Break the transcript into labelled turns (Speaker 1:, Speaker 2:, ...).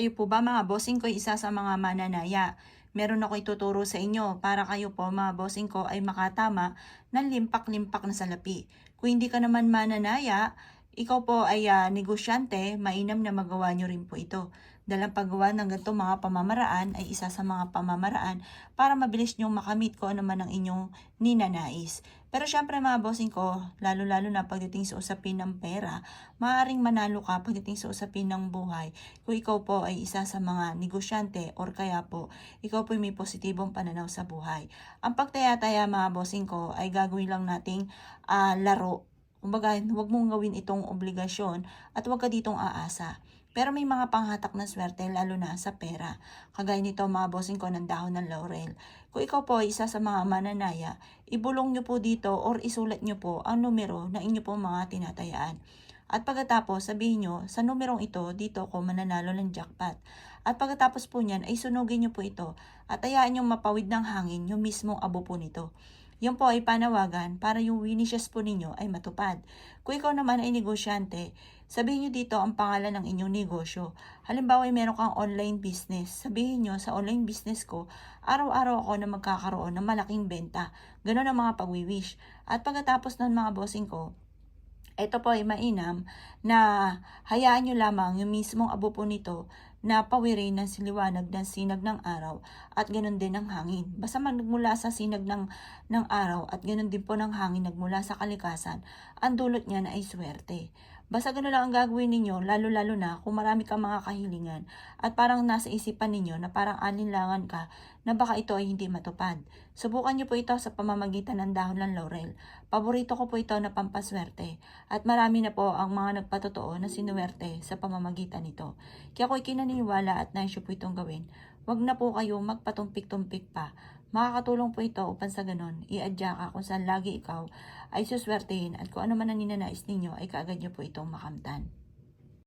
Speaker 1: Kayo po ba mga bossing ko isa sa mga mananaya? Meron ako ituturo sa inyo para kayo po mga bossing ko ay makatama ng limpak-limpak na salapi. Kung hindi ka naman mananaya, ikaw po ay negosyante, mainam na magawa nyo rin po ito. Dahil ang paggawa ng ganitong mga pamamaraan ay isa sa mga pamamaraan para mabilis nyong makamit ko ano man ang inyong ninanais. Pero syempre mga bossing ko, lalo-lalo na pagdating sa usapin ng pera, maaaring manalo ka pagdating sa usapin ng buhay kung ikaw po ay isa sa mga negosyante or kaya po ikaw po may positibong pananaw sa buhay. Ang pagtaya-taya mga bossing ko ay gagawin lang nating laro. Kumbaga, huwag mong gawin itong obligasyon at huwag ka ditong aasa. Pero may mga panghatak na swerte lalo na sa pera. Kagaya nito mga bossing ko ng dahon ng laurel. Kung ikaw po ay isa sa mga mananaya, ibulong nyo po dito or isulat nyo po ang numero na inyo po mga tinatayaan. At pagkatapos sabihin nyo, sa numerong ito, dito ako mananalo ng jackpot. At pagkatapos po niyan ay sunugin nyo po ito at hayaan nyo mapawid ng hangin yung mismong abo po nito. Yan po ay panawagan para yung wishes po ninyo ay matupad. Kung ikaw naman ay negosyante, sabihin nyo dito ang pangalan ng inyong negosyo. Halimbawa ay meron kang online business. Sabihin nyo sa online business ko, araw-araw ako na magkakaroon ng malaking benta. Ganon ang mga pag-wish. At pagkatapos ng mga bossing ko, ito po ay mainam na hayaan nyo lamang yung mismong abo po nito na pawirin ng siliwanag ng sinag ng araw at ganoon din ng hangin. Basta magmula sa sinag ng araw at ganoon din po ng hangin nagmula sa kalikasan, ang dulot niyan ay swerte. Basta ganoon lang ang gagawin ninyo, lalo-lalo na kung marami kang mga kahilingan at parang nasa isipan ninyo na parang alinlangan ka na baka ito ay hindi matupad. Subukan nyo po ito sa pamamagitan ng dahon ng laurel. Paborito ko po ito na pampaswerte at marami na po ang mga nagpatotoo na sinuwerte sa pamamagitan nito. Kaya ako'y kinaniniwala at nais po itong gawin. Huwag na po kayo magpatumpik-tumpik pa. Makakatulong po ito upang sa ganon, i-adya ka kung saan lagi ikaw ay suswertehin at kung ano man ang ninanais ninyo ay kaagad nyo po itong makamtan.